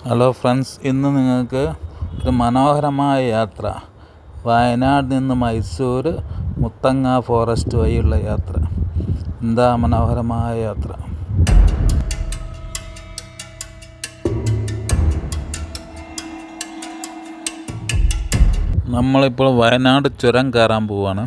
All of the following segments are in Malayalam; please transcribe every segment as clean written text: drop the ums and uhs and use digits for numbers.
ഹലോ ഫ്രണ്ട്സ്, ഇന്ന് നിങ്ങൾക്ക് ഒരു മനോഹരമായ യാത്ര, വയനാട് നിന്ന് മൈസൂർ മുത്തങ്ങ ഫോറസ്റ്റ് വഴിയുള്ള യാത്ര. എന്താ മനോഹരമായ യാത്ര! നമ്മളിപ്പോൾ വയനാട് ചുരം കയറാൻ പോവാണ്.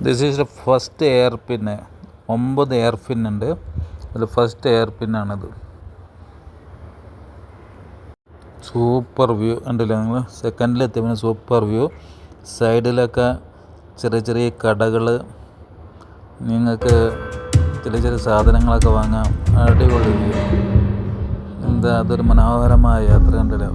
This is the first hairpin. 9 hairpin ഉണ്ട്. അതിൽ ഫസ്റ്റ് എയർ പിന്നാണിത്. സൂപ്പർ വ്യൂ ഉണ്ടല്ലോ. നിങ്ങൾ സെക്കൻഡിലെത്തിയപ്പോൾ സൂപ്പർ വ്യൂ. സൈഡിലൊക്കെ ചെറിയ ചെറിയ കടകൾ, നിങ്ങൾക്ക് ചെറിയ ചെറിയ സാധനങ്ങളൊക്കെ വാങ്ങാം. അടിപൊളി വ്യൂ. എന്താ, അതൊരു മനോഹരമായ യാത്ര ഉണ്ടല്ലോ.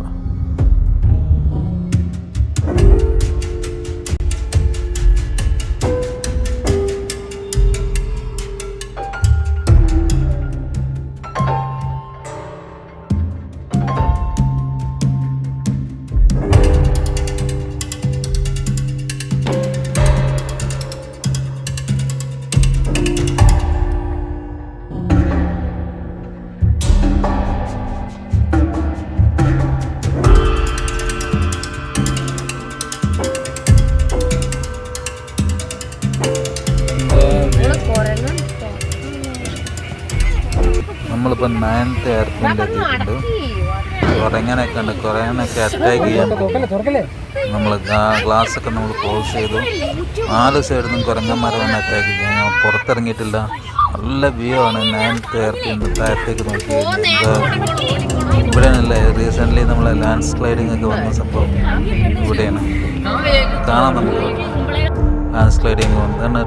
നമ്മളിപ്പോൾ 9th എയർ പിന്നിൽ എത്തിയിട്ടുണ്ട്. കുറേങ്ങനൊക്കെ ഉണ്ട്. കുറേങ്ങനൊക്കെ അറ്റാക്ക് ചെയ്യാൻ നമ്മൾ ഗ്ലാസ്സൊക്കെ നമ്മൾ ക്ലോസ് ചെയ്തു. 4 സൈഡിൽ നിന്നും കുരങ്ങന്മാരെ വന്ന് അറ്റാക്ക് ചെയ്യാൻ. ഞാൻ പുറത്തിറങ്ങിയിട്ടില്ല. നല്ല വ്യൂ ആണ് 9th എയർ പിന്നിൽ. താഴത്തേക്ക് നോക്കി കഴിഞ്ഞാൽ ഇവിടെയാണല്ലേ റീസെൻ്റ്ലി നമ്മളെ ലാൻഡ് സ്ലൈഡിങ് ഒക്കെ വന്ന സംഭവം. ഇവിടെയാണ് കാണാൻ നമുക്ക് ലാൻഡ് സ്ലൈഡിങ് വന്നതാണ്.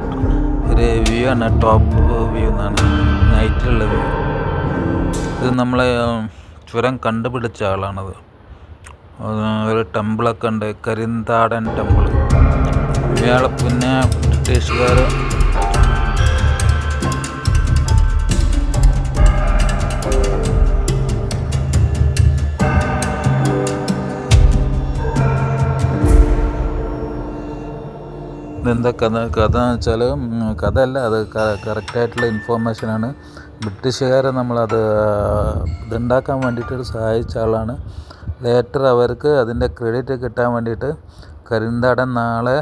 ഒരു വ്യൂ ആണ്, ടോപ്പ് വ്യൂ എന്നാണ്, നൈറ്റിലുള്ള വ്യൂ. ഇത് നമ്മളെ ചുരം കണ്ടുപിടിച്ച ആളാണത്. ഒരു ടെമ്പിളൊക്കെ ഉണ്ട്, കരിന്താടൻ ടെമ്പിൾ. ഇയാളെ പിന്നെ ബ്രിട്ടീഷുകാർ ഇതെന്താ കഥ എന്ന് വെച്ചാൽ, കഥയല്ല, അത് കറക്റ്റായിട്ടുള്ള ഇൻഫോർമേഷനാണ്. ബ്രിട്ടീഷുകാരെ നമ്മളത് ഇതുണ്ടാക്കാൻ വേണ്ടിയിട്ട് സഹായിച്ച ആളാണ്. ലേറ്റർ അവർക്ക് അതിൻ്റെ ക്രെഡിറ്റ് കിട്ടാൻ വേണ്ടിയിട്ട് കരിന്താടൻ നാളെ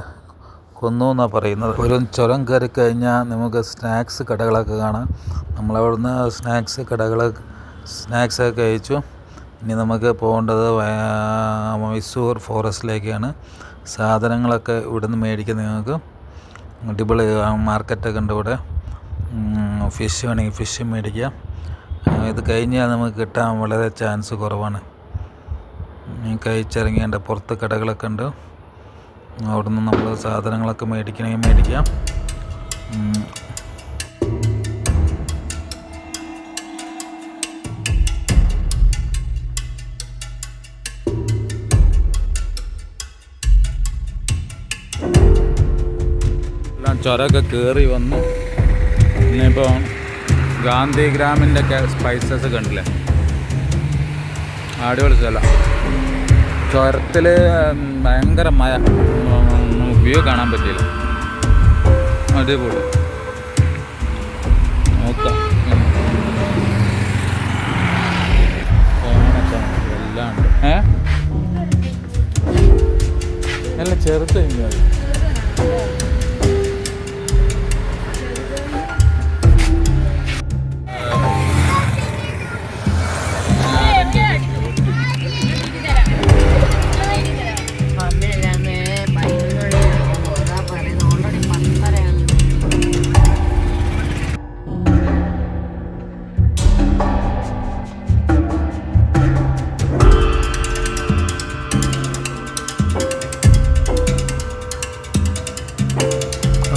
കൊന്നു എന്നാണ് പറയുന്നത്. ഒരു ചുരം കയറി കഴിഞ്ഞാൽ നമുക്ക് സ്നാക്സ് കടകളൊക്കെ കാണാം. നമ്മളവിടുന്ന് സ്നാക്സൊക്കെ കഴിച്ചു. ഇനി നമുക്ക് പോകേണ്ടത് മൈസൂർ ഫോറസ്റ്റിലേക്കാണ്. സാധനങ്ങളൊക്കെ ഇവിടുന്ന് മേടിക്കാൻ നിങ്ങൾക്ക് അടിപൊളി മാർക്കറ്റൊക്കെ ഉണ്ട് ഇവിടെ. ഫിഷ് വേണമെങ്കിൽ ഫിഷ് മേടിക്കാം. ഇത് കഴിഞ്ഞാൽ നമുക്ക് കിട്ടാൻ വളരെ ചാൻസ് കുറവാണ്. കഴിച്ചിറങ്ങേണ്ട പുറത്ത് കടകളൊക്കെ ഉണ്ട്. അവിടുന്ന് നമ്മൾ സാധനങ്ങളൊക്കെ മേടിക്കണമെങ്കിൽ മേടിക്കാം. ചുരമൊക്കെ കയറി വന്നു. ഇന്നിപ്പോൾ ഗാന്ധിഗ്രാമിൻ്റെ ഒക്കെ സ്പൈസസ് കണ്ടില്ലേ, അടിപൊളി സ്ഥലം. ചുരത്തിൽ ഭയങ്കര മഴ, വ്യൂ കാണാൻ പറ്റിയില്ല. അടിപൊളി. നോക്കാം, എല്ലാം ഉണ്ട്. നല്ല ചെറുത്ത് കഴിഞ്ഞാൽ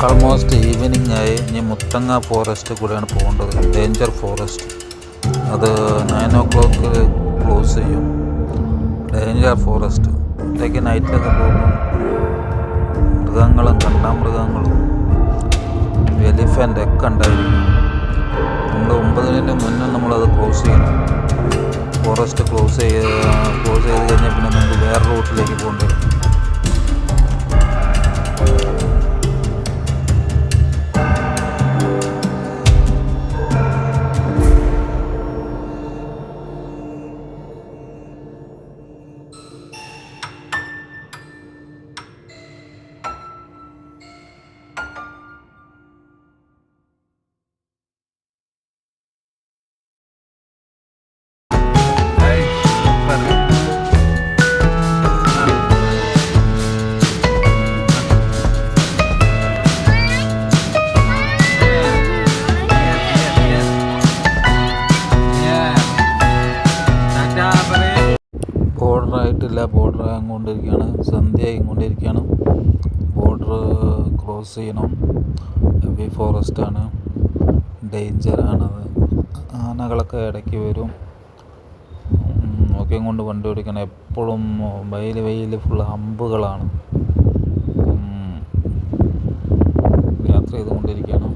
ആൾമോസ്റ്റ് ഈവനിങ് ആയി. ഇനി മുത്തങ്ങ ഫോറസ്റ്റ് കൂടെയാണ് പോകേണ്ടത്. Danger forest. അത് 9 o'clock ക്ലോസ് ചെയ്യും. Danger forest. ഒറ്റയ്ക്ക് നൈറ്റിലൊക്കെ പോകുമ്പോൾ മൃഗങ്ങളും കണ്ടാമൃഗങ്ങളും എലിഫൻ്റ് ഒക്കെ ഉണ്ടായിരിക്കും. നമ്മൾ 9 മുന്നേ നമ്മളത് ക്ലോസ് ചെയ്യണം. ഫോറസ്റ്റ് ക്ലോസ് ചെയ്ത് കഴിഞ്ഞാൽ പിന്നെ നമുക്ക് വേറെ റൂട്ടിലേക്ക് പോകേണ്ടി വരും. ബോർഡറായിട്ടില്ല, ബോർഡർ ആയിക്കൊണ്ടിരിക്കുകയാണ്, സന്ധ്യ ആയിക്കൊണ്ടിരിക്കുകയാണ്. ബോർഡർ ക്രോസ് ചെയ്യണം. ഹെവി ഫോറസ്റ്റാണ്, ഡേഞ്ചറാണത്. ആനകളൊക്കെ ഇടയ്ക്ക് വരും. നോക്കിയും കൊണ്ട് വണ്ടി ഓടിക്കണം. എപ്പോഴും വെയിൽ ഫുള്ള് അമ്പുകളാണ്. യാത്ര ചെയ്തുകൊണ്ടിരിക്കുകയാണ്.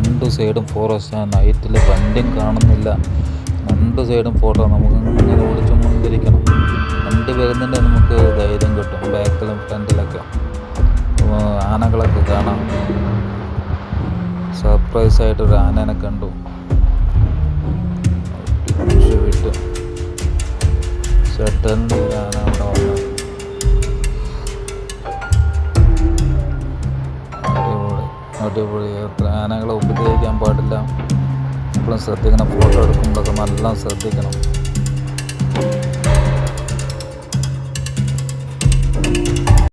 രണ്ട് സൈഡും ഫോറസ്റ്റാണ്. നൈറ്റിൽ വണ്ടിയും കാണുന്നില്ല. രണ്ട് സൈഡും ഫോട്ടോ. നമുക്ക് ഇങ്ങനെ ഓടിച്ചുകൊണ്ടിരിക്കണം. വണ്ടി വരുന്നുണ്ട്, നമുക്ക് ധൈര്യം കിട്ടും. ബാക്കിലും ഫ്രണ്ടിലൊക്കെ ആനകളൊക്കെ കാണാം. സർപ്രൈസായിട്ടൊരു ആനേനെ കണ്ടു. വിട്ടു സഡൻലി ആന അവിടെ വന്നു. അടിപൊളി. ആനകളെ ഉപദ്രവിക്കാൻ പാടില്ല. എപ്പോഴും ശ്രദ്ധിക്കണം. ഫോട്ടോ എടുക്കുമ്പോഴൊക്കെ നല്ല ശ്രദ്ധിക്കണം.